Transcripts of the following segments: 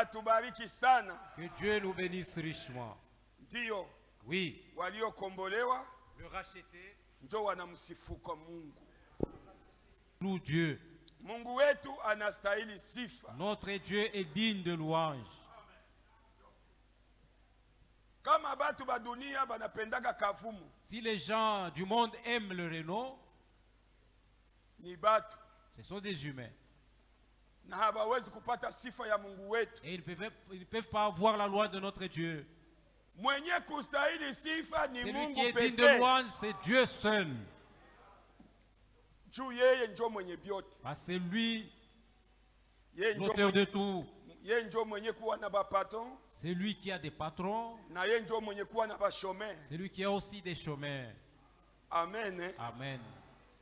atubariki sana. Que Dieu nous bénisse richement. Ndio. Oui. Waliokombolewa Le racheté. ndio wanamsifu kwa Mungu. Loue Dieu. Mungu wetu anastahili sifa. Notre Dieu est digne de louange. Kama batu ba dunia banapendaka kavumu. Si les gens du monde aiment le renom, ni batu. Ce sont des humains. Na hawawezi kupata sifa ya Mungu wetu. Et ils ne peuvent pas avoir la loi de notre Dieu. Mwenye kustahili sifa ni Celui Mungu qui est pekee. digne de louange, c'est Dieu seul. Juu yeye ndio mwenye vyote. Parce que c'est lui, l'auteur de tout. Yeye ndio mwenye kuwa na bapatron. C'est lui qui a des patrons. Na yeye ndio mwenye kuwa na bashomeri. C'est lui qui a aussi des chômeurs. Amen. Eh? Amen.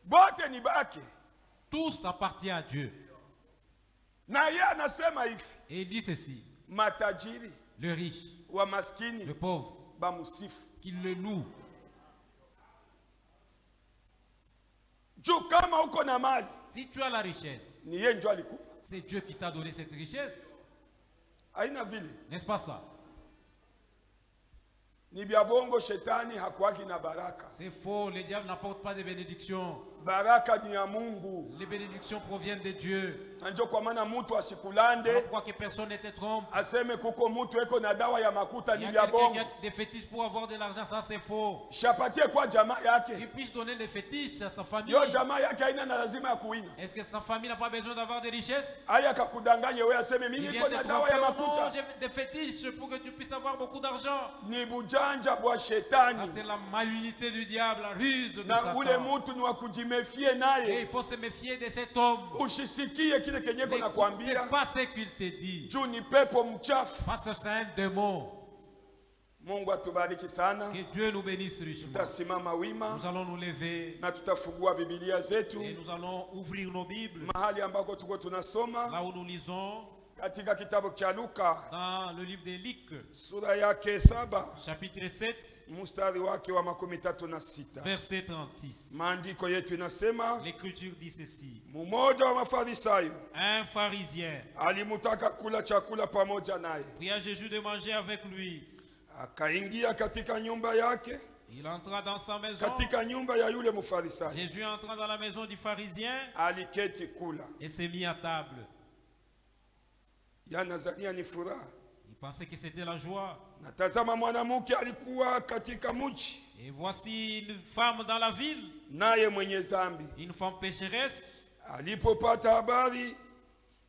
Bote ni bake. Tous appartient à Dieu. Na yeye anasema hivi. Et il dit ceci. Matajiri, le riche, wa maskini, le pauvre, bamusifu. qu'il le loue. Juu kama uko na mali, si tu as la richesse, ni yeye ndio alikupa. C'est Dieu qui t'a donné cette richesse. Haina vile. N'est-ce pas ça? Ni bia bongo, shetani hakuwaki na baraka. C'est faux, le diable n'apporte pas de bénédictions. Baraka ni ya Mungu. Les bénédictions proviennent de Dieu. Ndio kwa maana mtu asikulande. Pourquoi que personne ne te trompe? Aseme kuko mtu eko na dawa ya makuta ni Il y bia a quelqu'un qui bongo. a des fétiches pour avoir de l'argent, ça c'est faux. Shapatie kwa jamaa yake. Il puisse donner des fétiches à sa famille. Yo jamaa yake haina na lazima ya kuina. Est-ce que sa famille n'a pas besoin d'avoir des richesses? Aya kakudanganye wewe aseme mimi niko na dawa ya makuta. J'ai des fétiches pour que tu puisses avoir beaucoup d'argent. Ni bujanja bwa Ça shetani. c'est la malignité du diable, la ruse de Na ule Satan. mtu ni wa kujimefie Et naye. il faut se méfier de cet homme. Ushisikie kile kenyeko na N'écoutez kuambia. pas ce qu'il te dit. Juu ni pepo mchafu. Parce que c'est un démon. Mungu atubariki sana. Que Dieu nous bénisse richement. Tutasimama wima Nous allons nous lever na tutafungua Biblia zetu et nous allons ouvrir nos Bibles. mahali ambako tuko tunasoma Là où nous lisons katika kitabu cha Luka dans le livre de Luc, sura yake 7 chapitre 7, mstari wake wa 36. verset 36. Maandiko yetu inasema L'Écriture dit ceci. mmoja wa Mafarisayo Un pharisien alimutaka kula chakula pamoja naye, pria Jésus de manger avec lui. akaingia katika nyumba yake, Il entra dans sa maison. katika nyumba ya yule Mfarisayo, Jésus entra dans la maison du pharisien aliketi kula. et s'est mis à table. Yanazania ni furaha. Il pensait que c'était la joie. Na tazama, mwanamke alikuwa katika mji, Et voici une femme dans la ville, naye mwenye dhambi. une femme pécheresse. Alipopata habari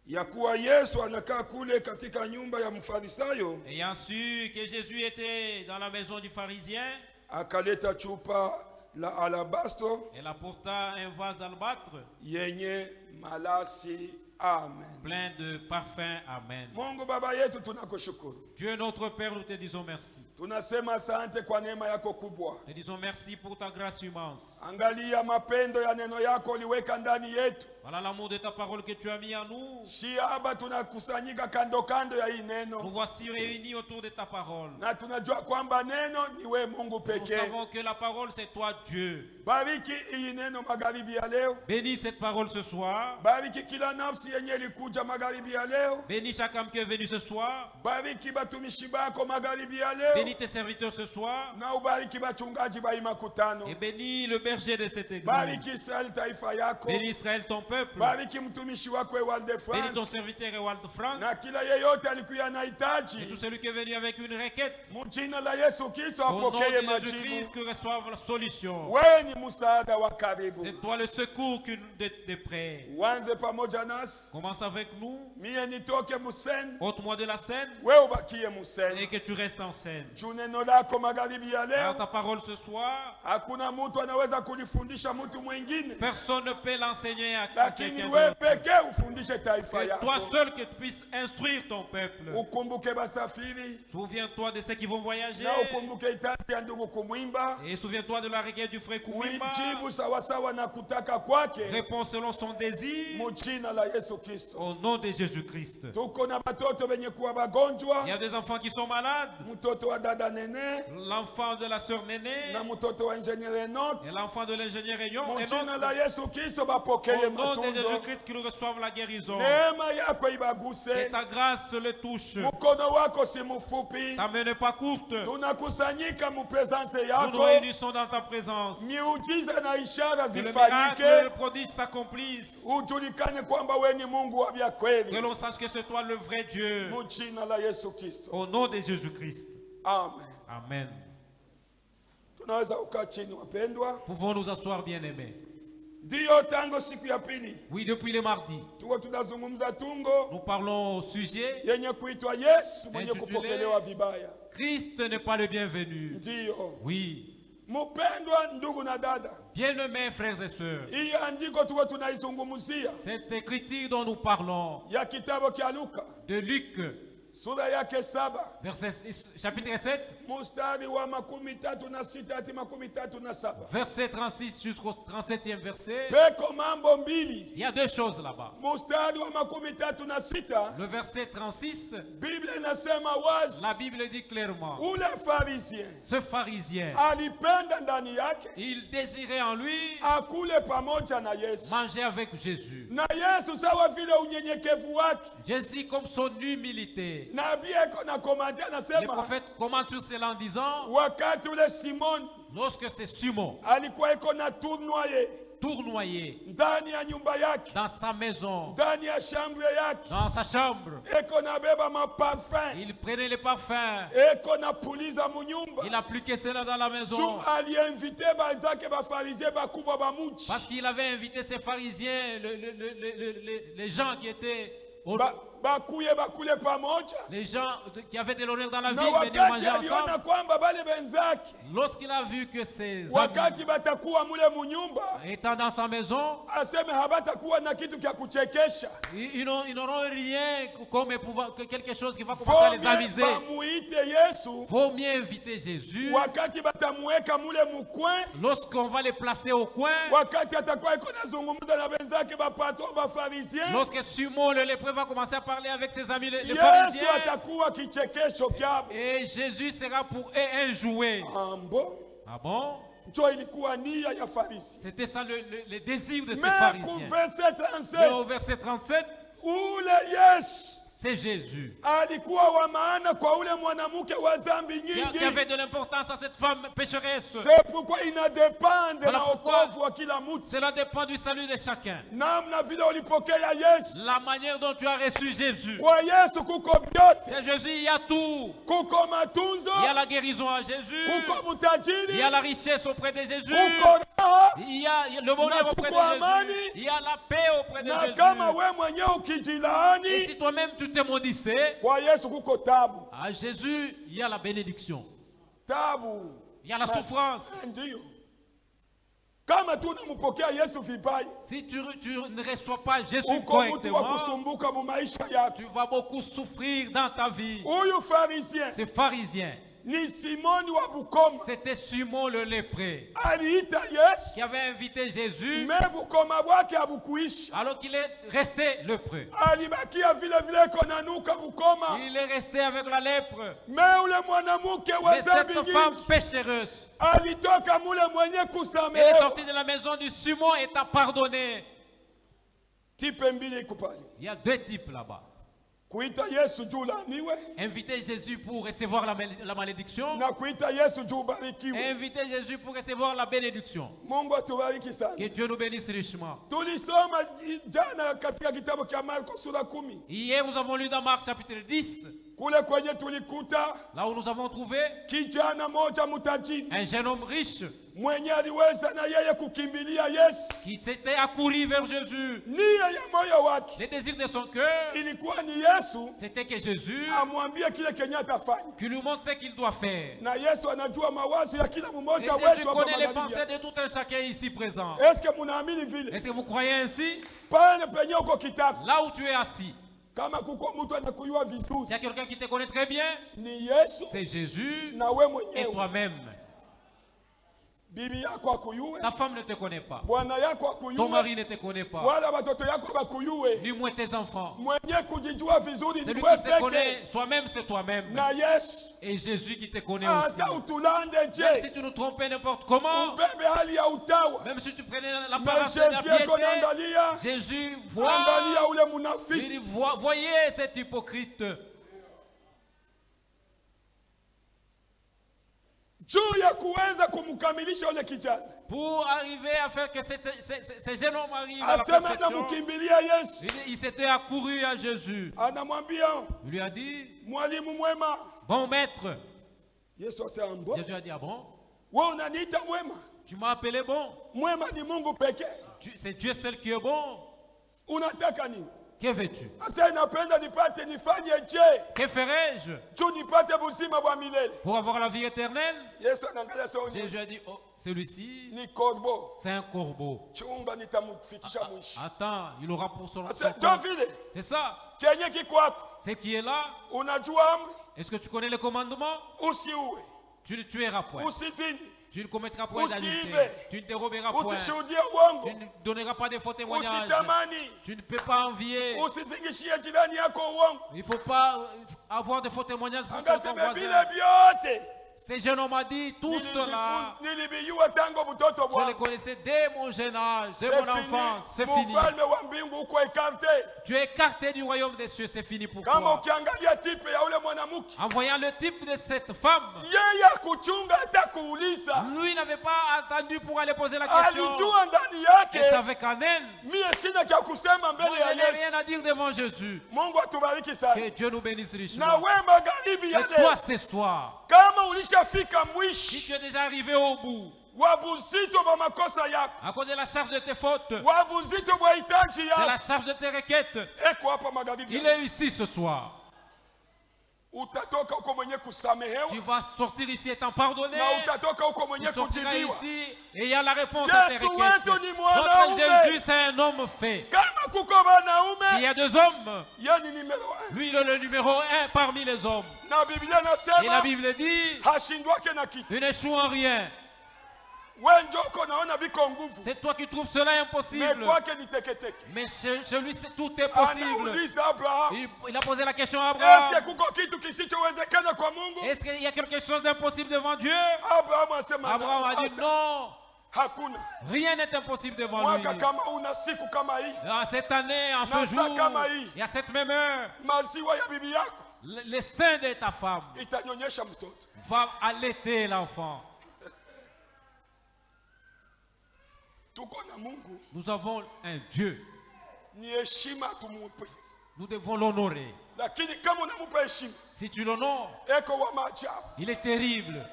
ya kuwa Yesu anakaa kule katika nyumba ya Mfarisayo, Ayant su que Jésus était dans la maison du pharisien, akaleta chupa la alabastro elle apporta un vase d'albâtre yenye malasi. Amen. plein de parfums. Amen. Mungu Baba yetu, tunakushukuru. Dieu notre Père, nous te disons merci. Tunasema asante kwa neema yako kubwa. Te disons merci pour ta grâce immense. Angalia mapendo ya neno yako uliweka ndani yetu. Voilà l'amour de ta parole que tu as mis en nous. Shiaba tunakusanyika kando kando ya hii Nous neno, voici réunis autour de ta parole. na tunajua kwamba neno ni we Mungu Nous pekee. savons que la parole c'est toi Dieu. Bariki hii neno magharibi ya leo. Bénis cette parole ce soir. Bariki kila nafsi yenye ilikuja magharibi ya leo. Bénis chaque âme qui est venue ce soir. Bariki batumishi bako magharibi ya leo. Bénis tes serviteurs ce soir. Na ubariki bachungaji ba hii makutano. Et bénis le berger de cette église. Bariki Israeli taifa yako. Bénis Israël ton peuple. Bariki mtumishi wako Ewald Bénis Frank. ton serviteur Ewald Frank. Na kila yeyote alikuwa Et anahitaji, tout celui qui est venu avec une requête. mjina la Yesu Kristo Au nom apokee de majibu. Jésus-Christ, que reçoive la solution. Wewe ni msaada wa karibu. C'est toi le secours de près. Uanze pamoja nasi. Commence avec nous. Mie nitoke museni, Ôte-moi de la scène wewe ubakie et museni. que tu restes en scène. Juu neno lako magharibi ya Par leo, ta parole ce soir, hakuna mtu anaweza kulifundisha mtu mwingine, personne ne peut l'enseigner à lakini quelqu'un wewe d'autre. pekee ufundishe taifa C'est yako. toi seul que tu puisses instruire ton peuple. Ukumbuke basafiri Souviens-toi de ceux qui vont voyager. na ukumbuke hitaji ya ndugu kumwimba. Et souviens-toi de la requête du frère Koumimba. Uijibu sawasawa na kutaka kwake, Réponds selon son désir. mjina la Yesu Yesu Kristo. Au nom de Jésus-Christ. Tuko na batoto benye kuwa Il y bagonjwa, a des enfants qui sont malades. mtoto wa dada Nene L'enfant de la sœur Néné na mtoto wa ingenieur Enoch. et l'enfant de l'ingénieur Rayon. Mu Et jina donc, la Yesu Kristo bapokee au nom de matunzo. Jésus-Christ, qu'ils reçoivent la guérison. Neema yako Que ibaguse, ta grâce le touche. mkono wako si mfupi. Ta main n'est pas courte. Tunakusanyika mu presence Nous nous yako, réunissons dans ta présence. miujiza na ishara Que le miracle, le zifanyike, prodige s'accomplisse. ujulikane kwamba we ni Mungu wa vya Que kweli. l'on sache que c'est toi le vrai Dieu. Mu jina la Yesu Kristo, Au nom de Jésus-Christ. amen. Amen. Tunaweza kukaa chini wapendwa. Pouvons nous asseoir, bien-aimés. Ndiyo, tangu siku ya pili Oui, depuis le mardi, tuko tunazungumza tungo nous parlons au sujet. yenye kuitwa Yesu mwenye Intitulé, kupokelewa vibaya. Christ n'est pas le bienvenu. Ndiyo Oui. mpendwa, ndugu na dada, Bien-aimés frères et sœurs, hii andiko tuko tunaizungumzia cette écriture dont nous parlons ya kitabu cha Luka de Luc, sura yake 7 chapitre 7, mstari wa 36 hadi 37. verset 36 jusqu'au 37e verset. Peko mambo mbili. Il y a deux choses là-bas. Mstari wa 36 Le verset 36, Biblia inasema wazi, la Bible dit clairement, ule Farisien ce pharisien, alipenda ndani yake il désirait en lui akule pamoja na Yesu, manger avec Jésus. na Yesu sawa vile unyenyekevu wake. Jésus, comme son humilité, Nabii eko na komandi le anasema prophète commente sur cela en disant, wakati ule Simoni lorsque c'est Simon alikuwa eko na tournoyer tournoyé ndani ya nyumba yake, dans sa maison, ndani ya chambre yake, dans sa chambre, eko na beba maparfum, il prenait les parfums, eko na puliza munyumba, il appliquait cela dans la maison, juu aliinvite bazake bafarisien bakubwa ba muji parce qu'il avait invité ces pharisiens, les gens qui étaient bakuye bakule pamoja. les gens qui avaient de l'honneur dans la ville, Na venaient wakati manger aliona ensemble. kwamba bale benzake Lorsqu'il a vu que ses amis wakati batakuwa mule munyumba, étant dans sa maison, aseme habatakuwa na kitu kya kuchekesha, ils n'auront rien comme quelque chose qui va commencer à les amuser. bamuite Yesu. Vaut mieux inviter Jésus. Wakati batamuweka mule mukwen, Lorsqu'on va les placer au coin, wakati atakuwa iko nazungumza na benzake bapatro bafarisien, lorsque Simon le lépreux va commencer à parler avec ses amis les Yesu pharisiens, atakuwa kichekesho kyabo. et Jésus sera pour eux un jouet. Ambo Ah bon? njo ilikuwa nia ya Farisi. C'était ça le désir de ces Mais pharisiens. ku verset Mais au 37 verset 37, ule Yesu c'est Jésus alikuwa wa maana kwa ule mwanamke wa dhambi qui nyingi. avait de l'importance à cette femme pécheresse. C'est pourquoi inadepende Voilà na pourquoi wokovu wa kila mtu. cela dépend du salut de chacun. Namna vile ulipokea Yesu, La manière dont tu as reçu Jésus. kwa Yesu kuko vyote, C'est Jésus, il y a tout. kuko matunzo, Il y a la guérison à Jésus. kuko Il utajiri, y a la richesse auprès de Jésus. kuko raha. Il y a le bonheur Na auprès kuko de amani. Jésus. Il y a la paix auprès de Na kama Jésus. we mwenyewe Et ukijilaani, si toi-même tu t'es maudissé, kwa Yesu kuko tabu. à Jésus, il y a la bénédiction. Tabu Il y a la souffrance. ndio. Kama tu unampokea Yesu vibaya, Si tu ne reçois pas Jésus uko mtu wa correctement, kusumbuka mu maisha yako. tu vas beaucoup souffrir dans ta vie. Huyu Farisien Ces pharisiens, ni Simoni wa Bukoma, c'était Simon le lépreux aliita Yesu, qui avait invité Jésus me Bukoma bwake habukuisha. alors qu'il est resté lépreux. Alibakia vile vile konanuka Bukoma, Il est resté avec la lèpre. me ule mwanamke wa Mais dhambi cette femme nyingi péchereuse, alitoka mule mwenye elle est kusamehewa. sortie de la maison du Simon et t'a pardonné. Tipe mbili iko pale, Il y a deux types là-bas. kuita Yesu juu laaniwe Inviter Jésus pour recevoir la malédiction. na kuita Yesu juu ubarikiwe. Inviter Jésus pour recevoir la bénédiction. Mungu atubariki sana. Que Dieu nous bénisse richement. Tulisoma jana katika kitabu cha Marko sura 10 Hier, nous avons lu dans Marc chapitre 10, kule kwenye tulikuta là où nous avons trouvé kijana moja mtajiri un jeune homme riche mwenye aliweza na yeye kukimbilia Yesu. qui s'était accouru vers Jésus. Nia ya moyo wake Le désir de son cœur, ilikuwa ni Yesu c'était que Jésus amwambie kile kenye atafanya, qui lui montre ce qu'il doit faire. na Yesu anajua mawazo ya kila Et mmoja Jésus wetu hapa connaît les magharibi. pensées de tout un chacun ici présent. Eske munaamini vile? Est-ce que vous croyez ainsi? Pale penye uko kitako, Là où tu es assis, kama kuko mtu anakuyua vizuri s'il y a quelqu'un qui te connaît très bien, ni Yesu c'est Jésus na we et mwenyewe. toi-même. bibi yako akuyue, Ta femme ne te connaît pas. bwana yako Ton akuyue, mari ne te connaît pas. wala watoto yako bakuyue. Ni moins tes enfants. Mwenye kujijua vizuri ni Celui wewe qui se peke. connaît, soi-même, c'est toi-même. Na Yesu Et Jésus qui te connaît aussi. hata utulande Même si je, tu nous trompais n'importe comment, ubebe hali ya utawa, même si tu prenais na l'apparence de la Yesu yako piété, naangalia, Jésus voit, angalia ule munafiki. il voyait cet hypocrite. Juu ya kuweza kumkamilisha ule kijana, Pour arriver à faire que ce jeune homme arrive à la asema perfection, anamkimbilia Yesu, il s'était accouru à Jésus. anamwambia Il lui a dit, mwalimu mwema. bon maître. Yesu asema mbo, Jésus a dit, ah bon, wewe unaniita mwema? tu m'as appelé bon. Mwema ni Mungu pekee. C'est Dieu seul qui est bon. Unataka nini? Que veux-tu? Asa napenda nipate nifanye je, Que ferai-je juu nipate buzima bwa milele. pour avoir la vie éternelle? Yesu anaangalia sawa, Jésus a dit, oh, celui-ci, ni korbo, c'est un corbeau. chumba nitamfikisha mwisho. Attends, il aura pour son Asa compte. ndio vile C'est ça. kenye kikwako, Ce qui est là, unajua amri, est-ce que tu connais les commandements? usiue, Tu ne tueras point. usizini, Tu ne commettras point d'adultère. Usiibe. Tu ne déroberas point. usishuhudie uongo, Tu ne donneras pas de faux témoignages. usitamani, Tu ne peux pas envier. usizingishie jirani yako uongo. Il ne faut pas avoir de faux témoignages pour ton Angasema vile voisin. vyote Ce jeune homme a dit, tout cela, nilivijua tangu butoto je le bwangu. connaissais dès mon jeune âge, dès C'est mon enfance. C'est fini. fini. Mfalme wa mbingu uko ekarte. Tu es écarté du royaume des cieux, c'est fini pour Kama toi. ukiangalia tipe ya ule mwanamke, En voyant le type de cette femme, yeye akuchunga hata kuuliza, lui n'avait pas attendu pour aller poser la question. alijua ndani Il yake, savait qu'en elle, mie sina cha kusema moi, mbele je ya n'ai rien Yesu. à dire devant Jésus. Mungu atubariki sana. Que Dieu nous bénisse Na richement. we magharibi ya Et toi leo, ce soir, kama ulishafika si mwisho tu es déjà arrivé au bout, wa buzito bwa makosa yako, à cause de la charge de tes fautes, de wa buzito bwa hitaji la yako, charge de tes requêtes, eko hapa magharibi ya il leo. est ici ce soir. Utatoka huko mwenye Tu kusamehewa vas sortir ici étant pardonné. na utatoka huko mwenye Tu sortiras kujibiwa. ici ayant la réponse à tes Yesu requêtes. wetu ni Notre mwanaume. Jésus, c'est un homme fait. Kama kuko S'il wanaume, y a deux hommes, yeye ni numero 1. lui il est le numéro un parmi les hommes. Na Biblia Et la nasema Bible dit, hashindwake na kitu. tu n'échoues en rien. Wewe ndio uko naona biko nguvu, C'est toi qui trouves cela mais impossible. kwake ni teketeke. Mais chez lui, tout est possible. Anauliza Abraham, Il a posé la question à eske Abraham. kuko kitu kisichowezekana kwa Mungu? Est-ce qu'il y a quelque chose d'impossible devant Dieu? Abraham asema Abraham a dit hata non. hakuna. Rien n'est impossible devant lui. Mwaka kama una siku kama hii, Cette année, en Na ce jour, kama hii. et à cette même heure, maziwa ya bibi yako le sein de ta femme itanyonyesha mtoto. va allaiter l'enfant. Tuko na Mungu, Nous avons un Dieu. ni heshima tumupe, Nous devons l'honorer. lakini kama unamupa heshima, Si tu l'honores, eko wa maajabu. il est terrible.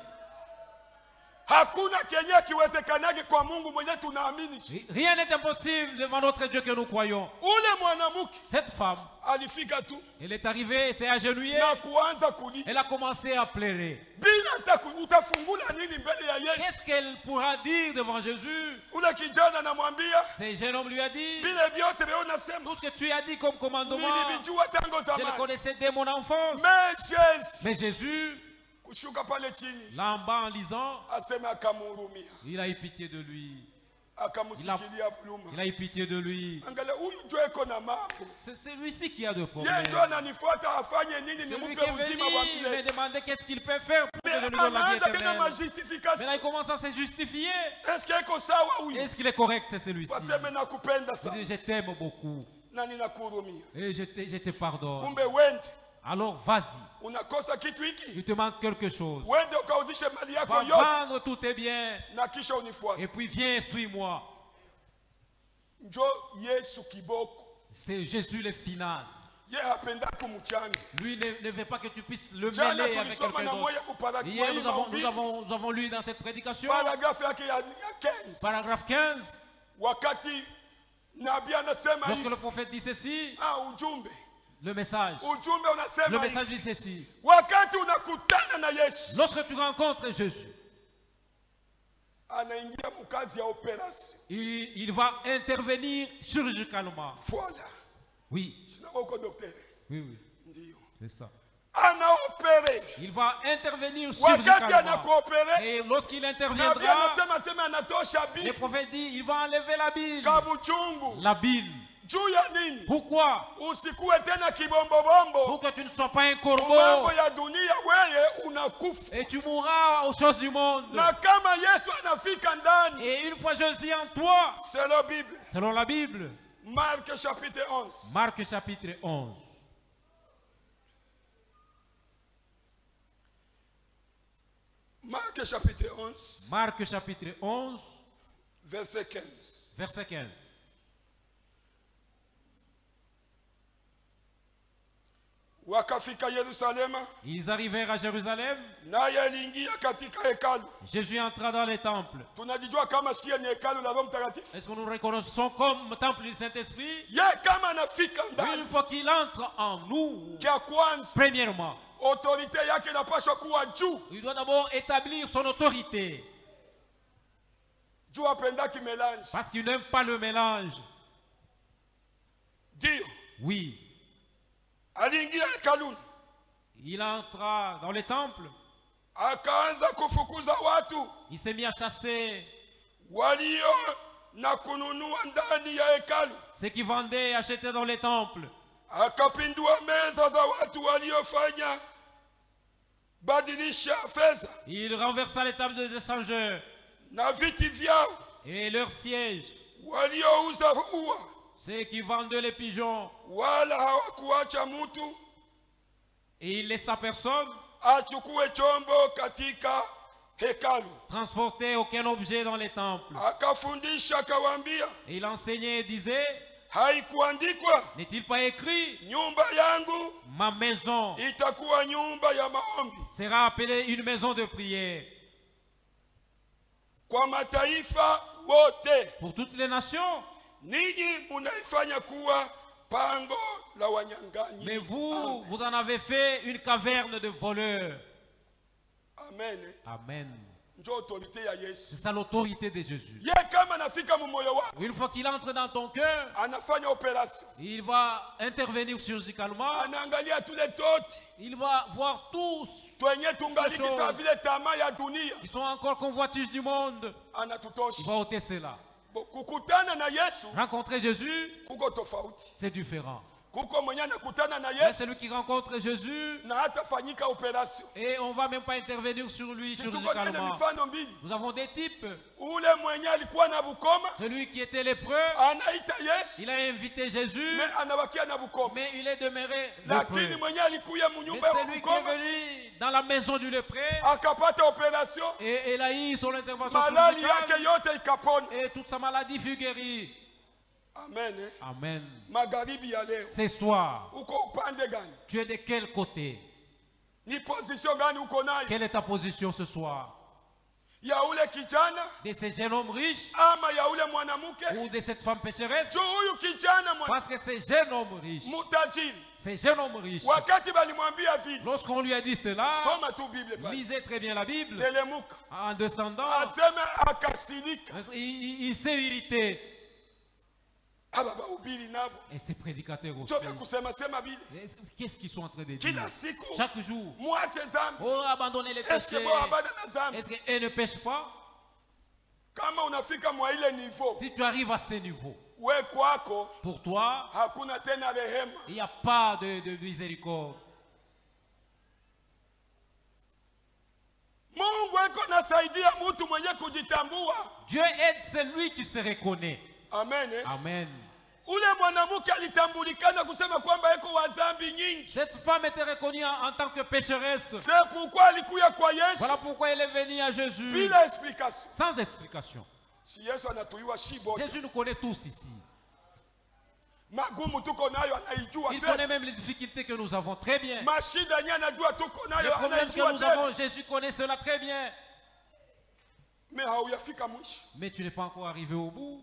Hakuna kenye kiwezekanagi kwa Mungu mwenye tunaamini. Rien n'est impossible devant notre Dieu que nous croyons. Ule mwanamke Cette femme, alifika tu elle est arrivée, elle s'est agenouillée, na kuanza kulia. elle a commencé à pleurer. Bila utafungula nini mbele ya Yesu? Qu'est-ce qu'elle pourra dire devant Jésus? Ule kijana anamwambia, Ce jeune homme lui a dit, vile vyote vile unasema tout ce que tu as dit comme commandement, nilijua tangu je le zamani. connaissais dès mon enfance. Mais Yesu Mais Jésus, kushuka pale chini, là en bas en lisant, asema akamhurumia, il a eu pitié de lui. akamsikilia buluma. Il a eu pitié de lui. Angalia huyu ndio eko na mambo. C'est celui-ci qui a de Yeye problèmes. ndio ananifuata afanye nini C'est lui nimupe qui est uzima wa venu me milele. demander qu'est-ce qu'il peut faire pour que je Mais lui donne la vie anaanza tena éternelle. Mais là, majustification. il commence à se justifier. Est-ce que eko sawa huyu? Est-ce qu'il est correct, celui-ci? Waseme nakupenda Il sana dit, je t'aime beaucoup na ninakuhurumia. et je te pardonne. Kumbe wende Alors vas-y, unakosa kitu hiki, il te manque quelque chose. wende ukauzishe mali yako Va yote vendre tous tes biens na kisha unifuate. et puis viens, suis-moi. Njo Yesu kiboko. C'est Jésus le final. Ye hapenda kumuchanga. Lui ne veut pas que tu puisses le Jana mêler avec tulisoma quelqu'un na d'autre. moya muparaki Hier, wa nous avons lu dans cette prédication, paragrafu yake ya 15. paragraphe 15, Wakati nabii anasema lorsque le hivi, prophète dit ceci, ujumbe le message ujumbe Le unasema message hivi, dit ceci. wakati unakutana na Yesu Lorsque tu rencontres Jésus, anaingia mkazi ya operation. il va intervenir chirurgicalement. Voilà. Oui, Sina wako daktari. oui, oui, Ndio. c'est ça. Anaopere coopere. Il va intervenir Wakati chirurgicalement. anakoopere, Et lorsqu'il nabii interviendra, anasema sema anatosha le bile prophète dit, il va enlever la bile. kabuchungu. La bile. Juu ya nini? Pourquoi? Usikuwe tena kibombobombo. Pour que tu ne sois pas un Mambo corbeau. ya dunia weye unakufa. Et tu mourras aux choses du monde. Na kama Yesu anafika ndani, Et une fois Jésus en toi, c'est la Bible. selon la Bible, Marc chapitre 11. Marc chapitre 11. Marc chapitre 11, Marc chapitre 11, verset 15. verset 15. Wakafika Yerusalema, Ils arrivèrent à Jérusalem. naye aliingia katika hekalu. Jésus entra dans les temples. Tunajijua kama sie ni hekalu la Roho Mtakatifu. Est-ce que nous reconnaissons comme temple du Saint-Esprit? Ye kama anafika Une ndani, fois qu'il entre en nous, kia kwanza premièrement, autorite yake inapaswa kuwa juu. il doit d'abord établir son autorité. Juu apendaki melange. Parce qu'il n'aime pas le mélange. Dio, Oui, aliingia hekaluni, il entra dans les temples. akaanza kufukuza watu Il s'est mis à chasser walio na kununua ndani ya hekalu. ceux qui vendaient et achetaient dans les temples. Akapindua meza za watu waliofanya badilisha fedha Il renversa les tables des échangeurs na viti vyao, et leurs sièges. waliouza ua Ceux qui vendaient les pigeons. wala hawakuacha mtu Et il laissa personne achukue chombo katika hekalu. transporter aucun objet dans les temples. Akafundisha akawaambia, Et il enseignait et disait, haikuandikwa n'est-il pas écrit, nyumba yangu ma maison itakuwa nyumba ya maombi sera appelée une maison de prière kwa mataifa wote? pour toutes les nations? Ninyi munaifanya kuwa pango la wanyang'anyi. Mais vous, vous en avez fait une caverne de voleurs. Amen. Amen. Njo autorité ya Yesu. C'est ça l'autorité de Jésus. Ye kama nafika mumoyo wako, Une fois qu'il entre dans ton cœur, anafanya operation, il va intervenir chirurgicalement. anaangalia tule tote Il va voir tous twenye tungaliki Kesho. saa vile tamaa ya dunia, qui sont encore convoitises du monde. Il anatutosha. va ôter cela. Kukutana na Yesu Rencontrer Jésus, kuko tofauti. c'est différent. Kuko mwenye anakutana na Mais Yesu celui qui rencontre Jésus, na hatafanyika operation. et on ne va même pas intervenir sur lui Si tuko tena chirurgicalement. mifano mbili, Nous avons des types. ule mwenye alikuwa na bukoma Celui qui était lépreux, anaita Yesu, il a invité Jésus, mais anabakia na bukoma. mais il est demeuré Lakini lépreux. mwenye alikuya Mais munyumba ya celui qui est bukoma venu dans la maison du lépreux, akapata operation, et il a eu son intervention malali yake chirurgicale, yote ikapona. et toute sa maladie fut guérie. Amen. Amen. Magharibi ya leo Ce soir, uko upande gani? tu es de quel côté? Ni position gani uko nayo? Quelle est ta position ce soir? Ya ule kijana De ce jeune homme riche ama ya ule mwanamke? ou de cette femme pécheresse? Juu huyu kijana Parce que ce jeune homme riche, mutajiri, ce jeune homme riche, wakati balimwambia vile, lorsqu'on lui a dit cela, soma tu Bible pale, lisez très bien la Bible, telemuka en descendant, aseme akasirika. il s'est irrité. Aba bahubiri nabo Et ces prédicateurs aussi, choka kusema sema Bile qu'est-ce qu'ils sont en train de dire? kila siku, Chaque jour, mwache zambi. oh, abandonnez les Est-ce que péchés. bo abada na zambi? Est-ce qu'eux ne pêchent pas? Kama unafika mwa ile niveau, Si tu arrives à ce niveau, we kwako pour toi, hakuna tena rehema. il n'y a pas de miséricorde. Mungu eko nasaidia mtu mwenye kujitambua. Dieu aide celui qui se reconnaît. Amen. Amen. Ule mwanamke alitambulikana kusema kwamba eko wa dhambi nyingi. Cette femme était reconnue en tant que pécheresse. C'est pourquoi alikuya kwa Yesu Voilà pourquoi elle est venue à Jésus. bila explication. Sans explication. Si Yesu anatuyua shibo, Jésus nous connaît tous ici. magumu tuko nayo anaijua Il connaît tena. même les difficultés que nous avons très bien. Mashida yenyewe anajua tuko Les nayo problèmes que anaijua nous tena. avons, Jésus connaît cela très bien. Mais hauyafika mwisho. Mais tu n'es pas encore arrivé au bout.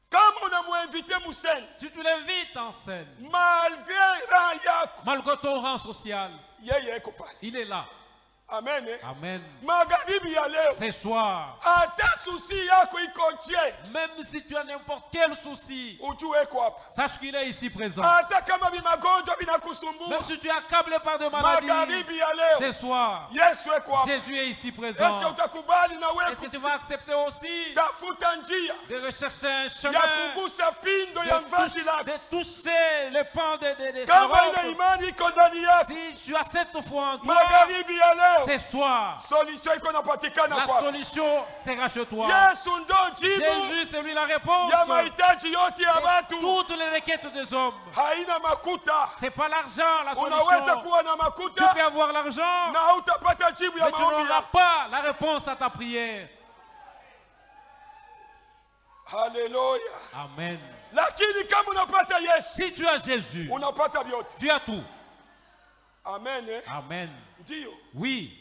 Kama unamuinvite museni, Si tu l'invites en scène, malgré rang yako, malgré ton rang social, yeye eko pale. il est là. Amen. Amen. Magharibi ya leo. Ce soir, Hata susi yako iko nje. même si tu as n'importe quel souci, Ujue iko hapa. sache qu'il est ici présent. Hata kama bimagonjwa Même binakusumbua. si tu es accablé par de maladies, Magharibi ya leo. ce soir, Yesu iko hapa. Jésus est ici Est-ce que présent. utakubali na Est-ce que wewe tu vas accepter aussi tafuta njia de rechercher un ya chemin, kugusa pindo ya vazi lako? de toucher le pan de sa Kama ile robe? imani iko ndani yako, Si tu as cette foi en toi, magharibi ya leo ce soir, solution iko napatikana la kwako. solution sera chez toi. Yesu ndo jibu Jésus, c'est lui la réponse. ya mahitaji yote ya Et watu. toutes les requêtes des hommes. Haina makuta. C'est pas l'argent la Unaweza solution. kuwa na Tu makuta peux avoir l'argent, na hautapata jibu ya mais tu maombi n'auras yako. pas la réponse à ta prière. Haleluya. Amen. Lakini kama unapata Yesu, Si tu as Jésus, unapata vyote. tu as tout. Amen. Amen. Ndio. Oui,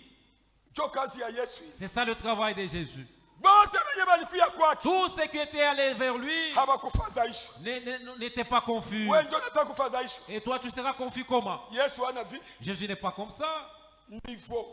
Jo kazi ya Yesu. c'est ça le travail de Jésus. Bote wenye balikuya kwake Tous ceux qui étaient allés vers lui hawakufadhaishwa. n'étaient pas confus. Wewe ndio unataka kufadhaishwa. Et toi, tu seras confus comment? Yesu ana vi Jésus n'est pas comme ça. niveau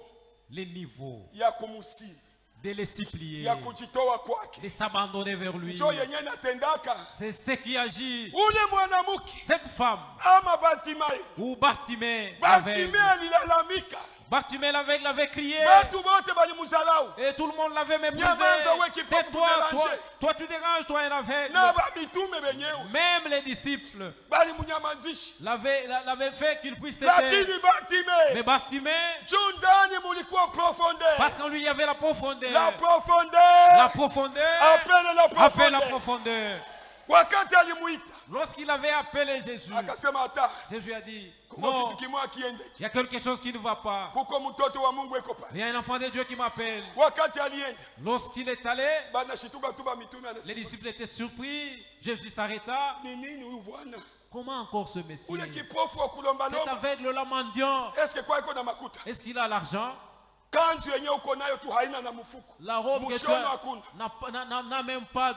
Les niveaux ya kumusi, de les supplier, ya kujitoa kwake. de s'abandonner vers lui. Jo yenye natendaka C'est ce qui agit. ule mwanamke Cette femme, ama Bartimayo. ou Bartimée l'aveugle. Bartimayo alilalamika. Bartimée l'aveugle avait crié. Watu wote balimzalau. Et tout le monde l'avait méprisé. Nyamaza, wewe kipofu, Tais-toi, déranger. toi tu déranges, toi un aveugle. Na bamitume benyewe Même les disciples balimunyamazisha. l'avaient fait qu'il puisse s'aider. Lakini Bartimayo Mais Bartimée, juu ndani mulikuwa profondeur. parce qu'en lui il y avait la profondeur. La profondeur La profondeur appelle la appelle la profondeur. profondeur. Wakati alimuita Lorsqu'il avait appelé Jésus, akasema hata Jésus a dit, kuko non, kitu kimoja kiende. il y a quelque chose qui ne va pas. Kuko mtoto wa Mungu eko pale. Il y a un enfant de Dieu qui m'appelle. Wakati alienda Lorsqu'il est allé, banashituka tu bamitume les anasema disciples étaient surpris. Jésus s'arrêta. ni nini huyu bwana? Comment encore ce Messie? Ule kipofu wa kulomba Cet lomba. aveugle-là mendiant, Est-ce que kwa iko na makuta? est-ce qu'il a l'argent? Kanzu yenyewe uko nayo tu haina na mfuko. La robe que tu Mushono as hakuna. n'a même pas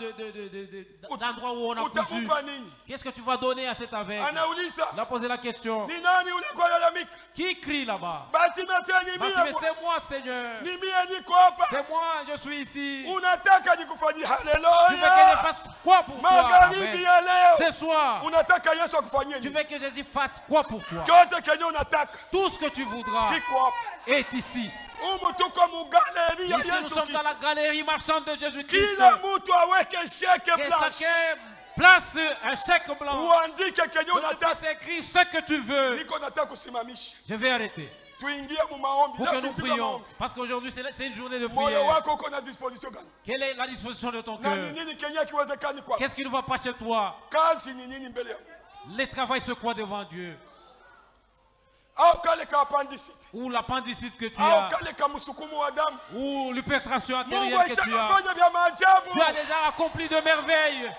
d'endroit où on a cousu. Utakupa nini? Qu'est-ce que tu vas donner à cet aveugle? Anauliza, Il a posé la question. ni nani ule kwa lalamika? Qui crie là-bas? Bartimayo sasa ni Bartimée, mimi. c'est moi, Seigneur. Ni mimi niko hapa. C'est moi, je suis ici. Unataka nikufanyie Tu veux que je haleluya? fasse quoi pour toi? Magharibi Amen. ya leo. Ce soir, Unataka Yesu akufanyie tu nini? veux que Jésus fasse quoi pour toi? Chote kenye unataka Tout ce que tu voudras kiko hapa. est ici. Umu tuko mugaleri ya Ici, nous Yesu sommes dans Kristo. la galerie marchande de Jésus-Christ. Kila mtu aweke sheke Que blanche. chacun place un chèque blanc. Uandike kenye Que tu unataka. puisses écrire ce que tu veux. Niko nataka kusimamisha. Je vais arrêter Tuingie mu maombi. pour Leo que nous sifika prions. maombi. Parce qu'aujourd'hui, c'est une journée de Moyo prière. wako uko na disposition gani? Quelle est la disposition de ton Na ni cœur? nini kenye kiwezekani kwako? Qu'est-ce qui ne va pas chez toi? Kazi ni nini mbele yako? Le travail se croit devant Dieu. Au kale ka appendicite. Ou l'appendicite que tu Au as. kale ka msukumo wa damu. Ou l'hypertension Mungu artérielle que tu as. ashafanya vya maajabu. Tu as déjà accompli de merveilles.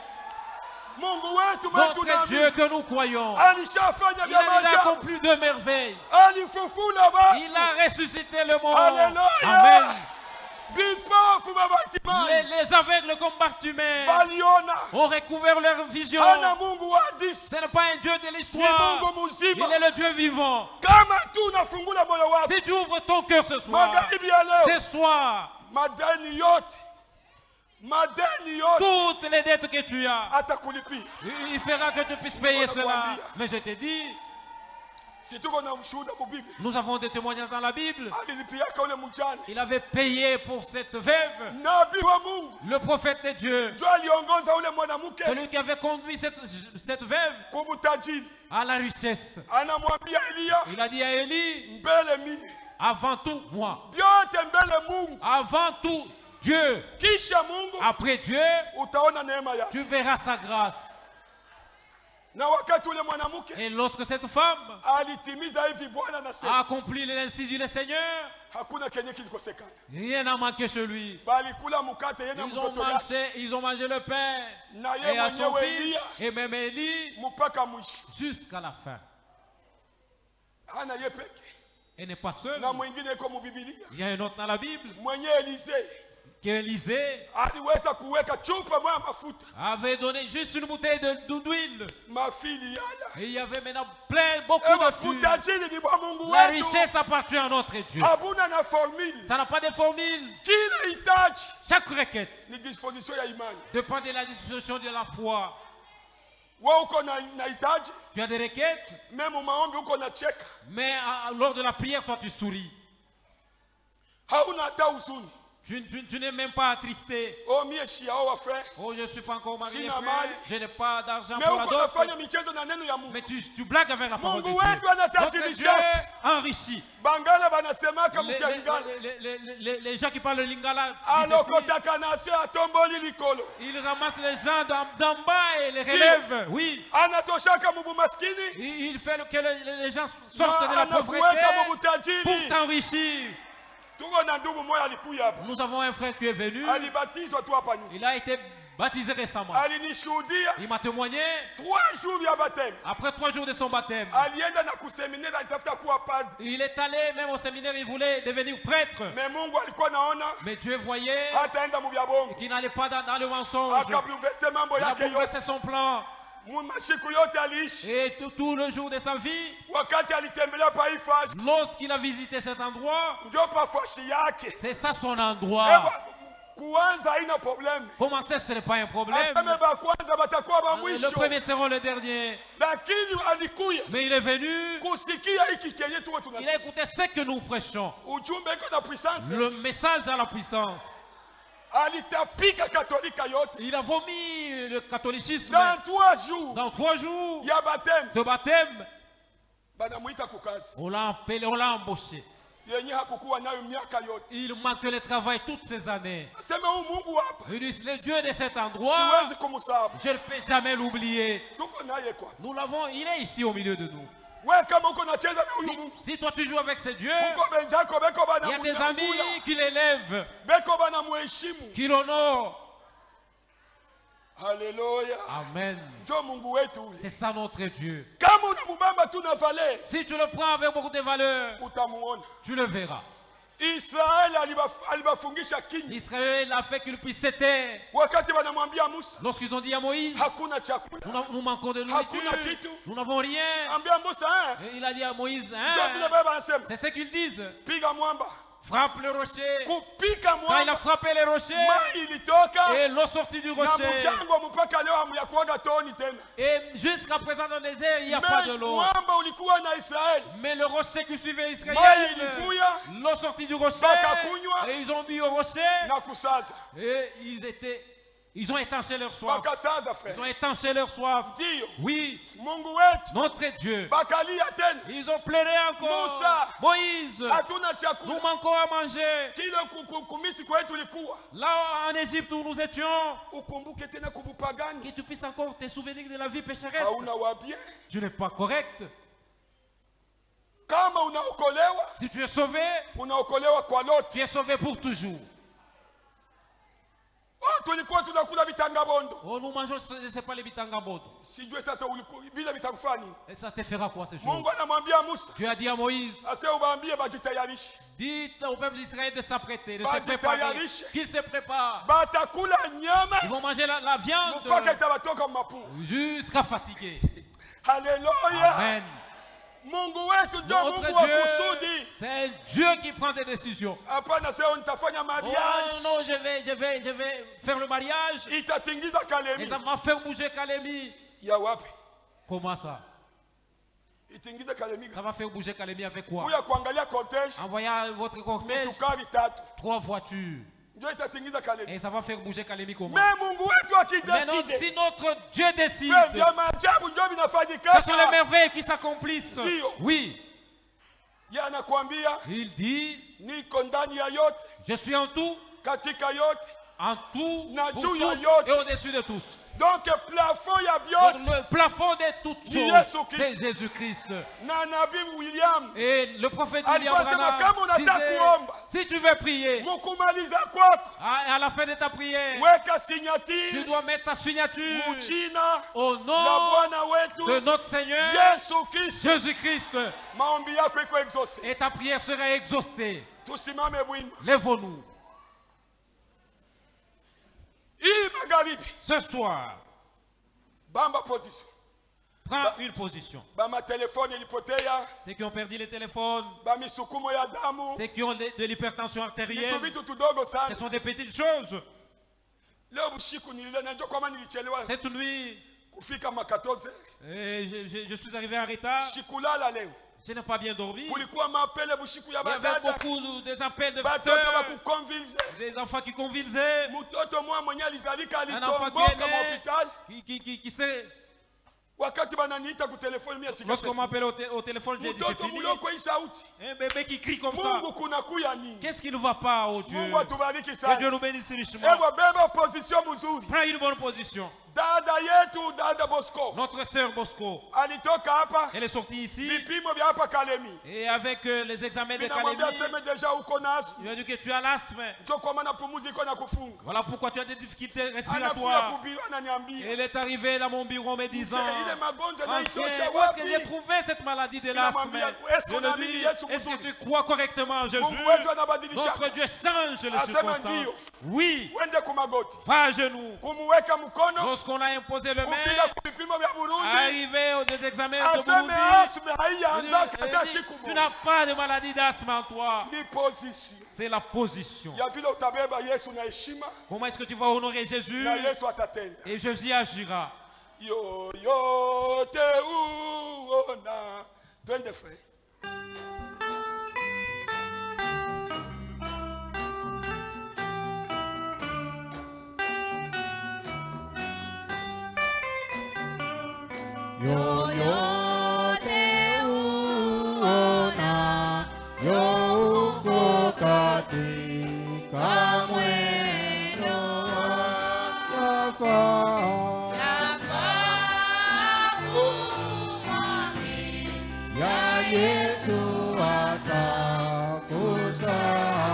Mungu wetu mwetu Notre Dieu nami. que nous croyons. Alishafanya Il vya a déjà maajabu. accompli de merveilles. Alifufula basi. Il a ressuscité le mort. Alléluia. Amen. Bipofu ba Bartimayo. Les aveugles comme Bartimée Baliona. ont recouvert leur vision. Hana Mungu wa hadisi. Ce n'est pas un Dieu de Ni l'histoire. Mungu Il mzima. est le Dieu vivant. Kama tu unafungula moyo wako. Si tu ouvres ton cœur ce soir, Magharibi ya leo. ce soir, Madeni yote. Madeni yote toutes les dettes que tu as, atakulipia. il fera que tu puisses payer cela. Mais je te dis, Si tuko na ushuhuda mu Biblia. nous avons des témoignages dans la Bible. Alilipiaka ule mjane. Il avait payé pour cette veuve. Nabii wa Mungu. Le prophète de Dieu, Ndio aliongoza ule mwanamke celui qui avait conduit cette veuve kubutajiri. à la richesse. Anamwambia Elia, Il a dit à Élie, mbele mimi. avant tout, moi. Vyote mbele Mungu. Avant tout, Dieu. Kisha Mungu Après Dieu, utaona neema yake. tu verras sa grâce. Na wakati ule mwanamke Et lorsque cette femme alitimiza hivi Bwana a anasema accompli l'insi du Seigneur, hakuna kenye kilikosekana. rien n'a manqué chez lui. Bali kula mkate yeye na mtoto yake Ils ont mangé le pain na et yeye à son mwenyewe fils Elia et même Élie mpaka mwisho. jusqu'à la fin. Hana yeye peke. Elle n'est pas seule. Na mwingine yuko mu Biblia. Il y a un autre dans la Bible. Mwenye Elisee qu'Élisée aliweza kuweka chupa moja mafuta avait donné juste une bouteille d'huile. mafili yala. Et il y avait maintenant beaucoup de fruits. Mafuta jini ni bwa Mungu La wetu. richesse appartient à notre Dieu. Habuna na formule. Ça n'a pas de formule. Kila hitaji Chaque requête ni disposition ya imani. dépend de la disposition de la foi. Wewe uko na hitaji, Tu as des requêtes, même maombi uko na cheka. mais lors de la prière, toi tu souris. Hauna hata huzuni. Tu n'es même pas attristé. Oh mie shia wa frère. Oh, je ne suis pas encore marié, Sina frère. mali. Je n'ai pas d'argent Mais pour la uko dot. nafanya michezo na neno ya Mungu. Mais tu blagues avec la parole de Mungu Dieu. wetu anatajirisha. Notre Dieu enrichit. Bangala banasemaka Les, mukangala. les gens qui parlent le lingala, disent ceci. Alokotaka na se atomboli likolo. Ils ramassent les gens d'en bas et les relèvent. Oui. Anatoshaka mubu maskini. Il fait que les gens sortent de la Anakuweka pauvreté mubu tajiri. pour t'enrichir. Tuko na ndugu moja alikuya hapa. Nous avons un frère qui est venu. Alibatizwa tu hapa nyuma. Il a été baptisé récemment. Alinishuhudia Il m'a témoigné. 3 jours ya baptême. Après 3 jours de son baptême, Alienda na kuseminaire alitafuta kuwa padri. il est allé même au séminaire, il voulait devenir prêtre. Mais Mungu alikuwa naona Mais Dieu voyait hataenda mu vya bongo. qu'il n'allait pas dans le mensonge. Akabulvese mambo Il a yake yote. bouleversé son plan. Mashiku yote aliishi. Et tout le jour de sa vie, Wakati alitembelea Paifash. lorsqu'il a visité cet endroit, Ndio pafashi yake. c'est ça son endroit. Kuanza haina problème. Commencer, ce n'est pas un problème. Aseme ba kwanza batakuwa ba Le mwisho. premier seront le dernier. Lakini alikuya Mais il est venu, kusikia hiki kenye tuwe il a tunasema. écouté ce que nous prêchons. Ujumbe iko na puissance. Le message à la puissance. Alitapika katolika yote. Il a vomi le catholicisme. Dans 3 jours Dans 3 jours ya baptême de baptême, banamuita kukazi. on l'a appelé, on l'a embauché. Yenye hakukuwa nayo miaka yote. Il manque le travail toutes ces années. Aseme huyu Mungu hapa. Il dit, le Dieu de cet endroit, Siwezi kumsahau. je ne peux jamais l'oublier. Tuko naye kwa. Nous l'avons, il est ici au milieu de nous. Wewe kama uko nacheza na huyu Mungu. Si toi tu joues avec ce Dieu, Kuko benjako beko il y a des bana amis qui l'élèvent, beko bana muheshimu. qui l'honorent. Haleluya. Amen. Ndio Mungu wetu ule. C'est ça notre Dieu. Kama unamubamba tu na valeur, Si tu le prends avec beaucoup de valeur, utamuona. tu le verras. Israeli alibafungisha kinywa. Israël a fait qu'il puisse se taire. Wakati wanamwambia Musa, Lorsqu'ils ont dit à Moïse, hakuna chakula. nous manquons de Hakuna nourriture, kitu. nous n'avons rien. Ambia Musa, Et il a dit à Moïse, ndio vile hein, baba anasema, c'est ce qu'ils disent. piga mwamba. Frappe le rocher. Kupika Quand il a mwamba, frappé les rochers, mai ilitoka et l'eau sortie du na rocher. mchango mpaka leo hamyakuaga toni tena. Et jusqu'à présent dans le désert, il n'y a pas de Mais l'eau. mwamba ulikuwa na Israeli. Mais le rocher qui suivait Mai Israël, ilifuya l'eau sortie du rocher, Bakakunywa. et ils ont bu au rocher, na kusaza. et ils ont étanché leur soif. Bakasaza Ils ont frère. étanché leur soif. Ndio Oui, Mungu wetu notre Dieu. bakalia tena. Ils ont pleuré encore. Musa. Moïse, Hatuna nous chakula. manquons à manger. Kile kumisi kwetu ulikuwa. Là en Égypte où nous étions, Ukumbuke tena kubupagani. que tu puisses encore te souvenir de la vie pécheresse. Hauna wabie. Tu n'es pas correct. Kama unaokolewa, Si tu es sauvé, unaokolewa kwa lote. tu es sauvé pour toujours. Oh, tulikuwa tunakula vitangabondo. Oh, nous mangeons, je ne sais pas les bitangabodo. Sijue sasa ulikuwa vile vitakufanya nini. Et ça te fera quoi ce jour? Mungu anamwambia Musa, Tu as dit à Moïse, ase ubaambie bajitayarishe. dites au peuple d'Israël de s'apprêter, de se préparer, Bajitayarishe. qu'ils se préparent. Batakula nyama Ils vont manger la viande mpaka itabatoka mapu. jusqu'à fatiguer. Haleluya. Amen. Mungu wetu ndio Notre Mungu wa Dieu, kusudi. c'est un Dieu qui prend des décisions. Hapana sasa nitafanya Oh mariage. non, je vais faire le mariage Itatingiza et Kalemi. ça va faire bouger Kalemi. Ya wapi? Comment ça? Itingiza Kalemi. Ça va faire bouger Kalemi avec quoi? Kuya kuangalia cortege, Envoyez votre cortège, mitukari 3. 3 voitures. Ndio itatingiza Kalemi. Et ça va faire bouger Kalemi comment? Mais Mungu wetu Mais non, akideside. si notre Dieu décide, Frère, vya maajabu ndio ce sont les vinafanyika. merveilles qui s'accomplissent. Ndio. Oui, Yeye anakuambia il dit, niko ndani ya yote, je suis en tout, katika yote. en tout, Na pour juu ya tous yote. et au-dessus de tous. Donc plafond ya Donc, byote le plafond de toutes Ni choses, Yesu-Christ. c'est Jésus-Christ. na nabii William Et le prophète William Alikuwa anasema, kama Branham unataka disait, kuomba, si tu veux prier, mukumaliza kwako à la fin de ta prière, weka tu signature dois mettre ta signature muchina au la nom Bwana de wetu notre Seigneur Yesu Kristo. Jésus-Christ. Maombi yako iko exaucé. Et ta prière sera exaucée. Tusimame bwima. Lève-nous. hii magharibi Ce soir, bamba position prends une position. bama telefone ilipotea Ceux qui ont perdu les téléphones, bamisukumo ya damu ceux qui ont de l'hypertension artérielle, vitu vitu tudogo ce sana. sont des petites choses. Leo usiku nilile na njoo kama nilichelewa Cette nuit, kufika ma 14 je suis arrivé en retard. sikulala leo. Je n'ai pas bien dormi. Kulikuwa mapele bushiku ya Il y avait badada beaucoup des appels de batoto sœurs, bakukonvinze des enfants qui convulsaient, mtoto mwa mwenye alizalika un enfant qui alitomboka est mu né, hospitali qui sait. wakati bananiita ku telefoni mimi Lorsqu'on sikasikia m'appelle au téléphone, j'ai dit c'est mtoto fini. muloko hii sauti Un bébé qui crie comme ça. Mungu kunakuya nini? Qu'est-ce qui ne va pas, oh Dieu? Mungu atubariki Que Dieu sana. nous bénisse richement. Ewa beba position mzuri. Prends une bonne position. Dada yetu dada Bosco Notre sœur Bosco, alitoka hapa elle est sortie ici vipimo vya hapa Kalemi. et avec les examens de Ninamwambia Kalemi, sema deja uko na asthma. il a dit que tu as l'asthme. Ndio kwa maana pumuzi iko na kufunga. Voilà pourquoi tu as des difficultés Anakuja respiratoires. kubiwa ananiambia. Elle est arrivée dans mon bureau me disant, Ile magonjwa Ancien, naitosha où est-ce que wapi? j'ai trouvé cette maladie de l'asthme? Est-ce qu'on Je a lui mis dis, Yesu est-ce que mzuri? tu crois correctement en Jésus? Mungu wetu anabadilisha. Notre Dieu change les Asema circonstances. ndio. Oui, Wende kumagoti. va à genoux. Kumuweka mkono Lorsqu'on a imposé le kufika main, ku vipimo vya Burundi. arrivé aux des examens de Aseme Burundi, asthma haianza il hata dit, siku tu moja. n'as pas de maladie d'asthme en toi. Ni position. C'est la position. Ya vile utabeba Yesu na heshima Comment est-ce que tu vas honorer Jésus? na Yesu atatenda. Et Jésus agira. Yoyote uona. Twende frère. yoyote uona yuko katika mwendo ya Yesu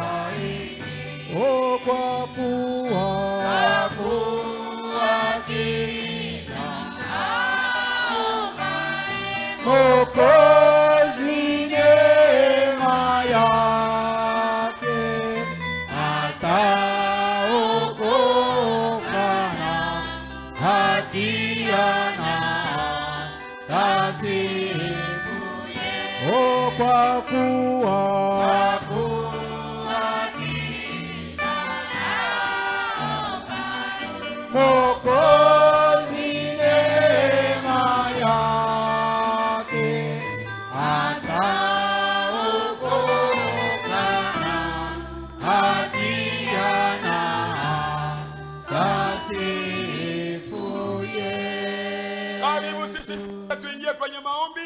atakusaidia kwa kuwa Mwokozi neema yake ataokoka na hatia na tasifu kwa kuwa Mwokozi neema yake ataokoka na hatia na tasifu yeye. Karibu sisi tuingie kwenye maombi.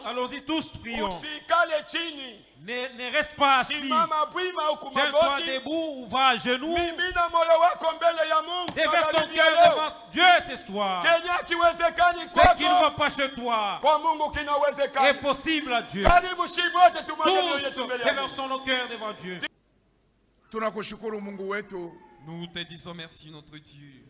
Allons-y tous, prions. Usikale chini. Ne reste pas assis. Simama bwima au Tiens-toi kumagoti. debout ou va à genoux. Mimina moyo wako mbele ya Mungu. Déverse ton Magharibi ya cœur leo. devant Dieu ce soir. Kenya kiwezekani Ce qui ne va kwako pas chez toi kwa Mungu est kinawezekana. possible à Dieu. Karibu shibote tumwage mioyo Tous yetu mbele ya Mungu. déversons nos cœurs devant Dieu. Tunakushukuru Mungu wetu Nous te disons merci, notre Dieu.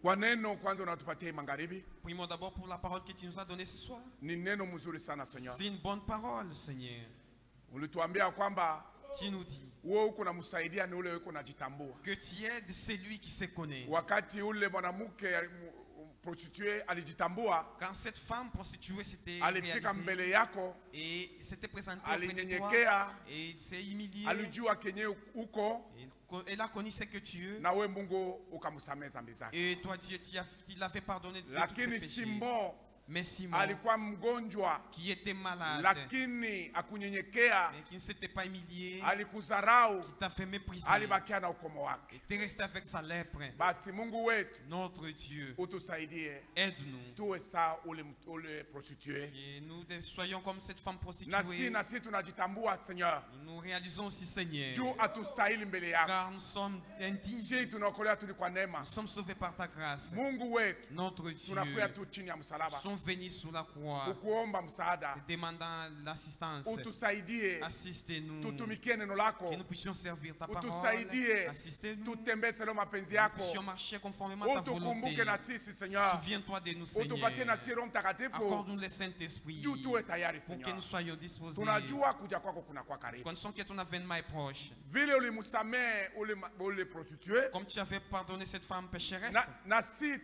kwa neno kwanza unatupatia magharibi. Prions d'abord pour la parole que tu nous as donnée ce soir. Ni neno mzuri sana Seigneur. C'est une bonne parole, Seigneur. Ulituambia kwamba Tu nous dis wewe uko namsaidia ni ule uko najitambua. que tu aides celui qui se connaît. Wakati ule mwanamke prostituée alijitambua, Quand cette femme prostituée s'était alifika mbele réalisée yako, et s'était présentée auprès de toi alinyenyekea, et il s'est humilié, alijua kenye uko elle a connu ce que tu es na we Mungu ukamsamehe dhambi zake. et toi Dieu tu l'avais pardonné de tous ses Lakini péchés. Simon Mais Simon, alikuwa mgonjwa, qui était malade, lakini akunyenyekea, mais qui ne s'était pas humilié, alikudharau, qui t'a fait mépriser, alibakia na ukomo wake. tu es resté avec sa lèpre. Basi Mungu wetu Notre Dieu, utusaidie aide-nous. tuwe saa ule prostitué. Et nous soyons comme cette femme Na prostituée. si tunajitambua Seigneur, Nous réalisons aussi, Seigneur, juu atustahili mbele yako. car nous sommes indignes. Si tunaokolewa tu ni kwa neema. Nous sommes sauvés par ta grâce. Mungu wetu Notre Dieu, tunakuya tu chini ya msalaba. nous sont venus sous la croix, ukuomba msaada, demandant l'assistance. utusaidie Assistez-nous, tutumikie neno lako, que nous puissions servir ta parole. utusaidie Assistez-nous, tutembee selo mapenzi que nous yako, puissions marcher conformément à ta volonté. utukumbuke na sisi Seigneur, Souviens-toi de nous, utupatie na Seigneur. sisi Roho Mtakatifu Accorde-nous le Saint-Esprit juu tuwe tayari pour que Seigneur. nous soyons disposés. Tunajua kuja kwako kunakuwa karibu. Connaissons que ton avènement est proche. Vile ulimsamehe ule prostitue, Comme tu avais pardonné cette femme pécheresse, na si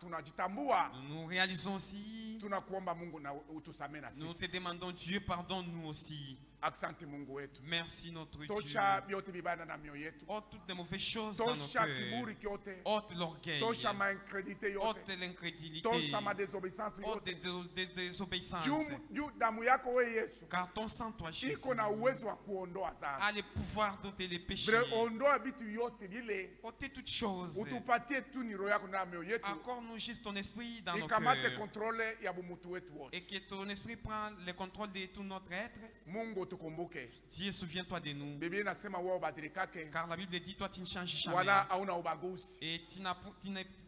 tunajitambua, nous réalisons aussi, tunakuomba Mungu na utusamehe na nous sisi. te demandons, Dieu, pardonne-nous aussi. Asante Mungu wetu. Merci notre Dieu. Tosha vyote vibaya na mioyo yetu. Ôte toutes les mauvaises choses dans nos Tosha cœurs. kiburi kyote. Ôte l'orgueil. Tosha maincredite yote. Ôte l'incrédulité. Tosha madesobedience Ôte yote. des désobéissances. Juu damu yako we Yesu Car ton sang, toi, Jésus, iko na uwezo wa kuondoa dhambi. a le pouvoir d'ôter les péchés. Vile ondoa vitu yote vile, Ôtez toutes choses. utupatie tu ni roho yako na mioyo yetu. Accorde-nous juste ton esprit dans nos Ikamate cœurs. kontrole ya bumutu wetu wote. Et que ton esprit prend le contrôle de tout notre être. Mungu tukumbuke. Dieu, souviens-toi de nous. Biblia inasema wewe ubadilikake Car la Bible dit, toi, tu ne changes jamais. wala hauna ubaguzi. Et tu n'as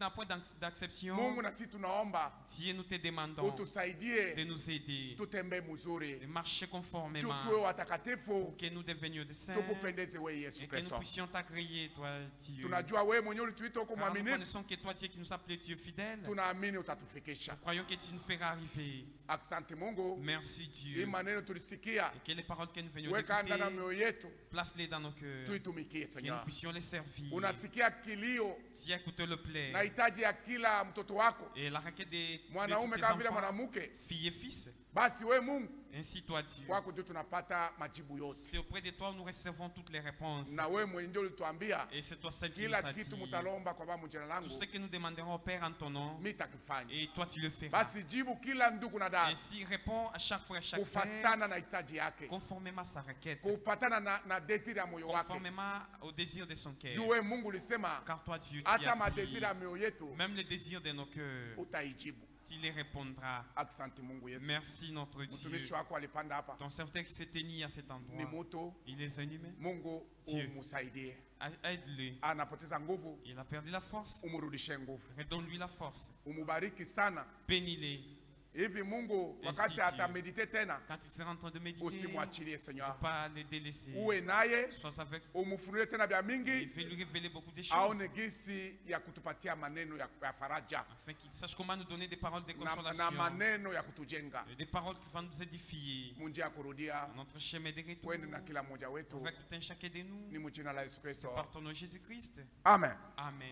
point d'acception. Mungu na sisi tunaomba Dieu, nous te demandons de utusaidie nous aider, tutembee mzuri. de marcher conformément, Tuwe watakatifu, pour que nous devenions de saints tukupendeze wewe Yesu et que nous Kristo. puissions t'agréer, toi, Dieu. Tunajua wewe mwenyewe ulituita uko Car nous mwaminifu, connaissons que toi, Dieu qui nous appelé Dieu fidèle, tunaamini utatufikisha. nous croyons que tu nous feras arriver. Asante Mungu, Merci hii Dieu. maneno tulisikia, Et que les paroles que nous venions weka ndani ya d'écouter, mioyo yetu, place-les dans nos cœurs, tuitumikie que nous Seigneur. puissions les servir. Unasikia kilio Si écoute le plaît, na hitaji ya kila mtoto wako, et la requête de mwanaume tous tes kama vile enfants, mwanamke, filles et fils, basi we Mungu ainsi toi Dieu. kwako ndio tunapata majibu yote. C'est auprès de toi où nous recevons toutes les réponses. Na wewe mwenyewe ndio ulituambia Et c'est toi celle qui nous kila a dit. kitu mtalomba kwa Baba jina langu, Tout ce que nous demanderons au Père en ton nom, mimi nitakifanya. et toi tu le feras. Basi jibu kila ndugu na dada Ainsi réponds à chaque fois, à chaque sœur, kufatana na hitaji yake, conformément à sa requête, kufatana na desiri ya moyo wake. conformément au désir de son cœur. Juu wewe Mungu ulisema Car toi Dieu, tu hata as madesiri dit, ya mioyo yetu même le désir de nos cœurs, utaijibu. tu les répondras. Asante Mungu yetu. Merci notre Mtumishi Dieu. wako alipanda hapa, Ton serviteur qui s'est tenu à cet ni endroit, moto. il est animé. Mungu Dieu. umsaidie, Aide-le. anapoteza nguvu, Il a perdu la force. umrudishe nguvu, Redonne-lui la force. umubariki sana. Bénis-les. Hivi Mungu wakati Dieu. atamedite tena, Quand il sera en train de méditer, usimwachilie ne Seigneur, pas les délaisser. uwe naye, Sois avec umufunulie tena vya lui. Il mingi, fait lui révéler beaucoup de choses. aone gisi ya kutupatia maneno ya faraja Afin qu'il sache comment nous donner des paroles de na consolation. maneno ya kutujenga Des paroles qui vont nous édifier. munjia ya kurudia. Notre chemin de retour. Wende na kila mmoja wetu, Avec tout un chacun de nous. ni mjina la Yesu C'est Kristo, par ton nom Jésus-Christ. amen. Amen.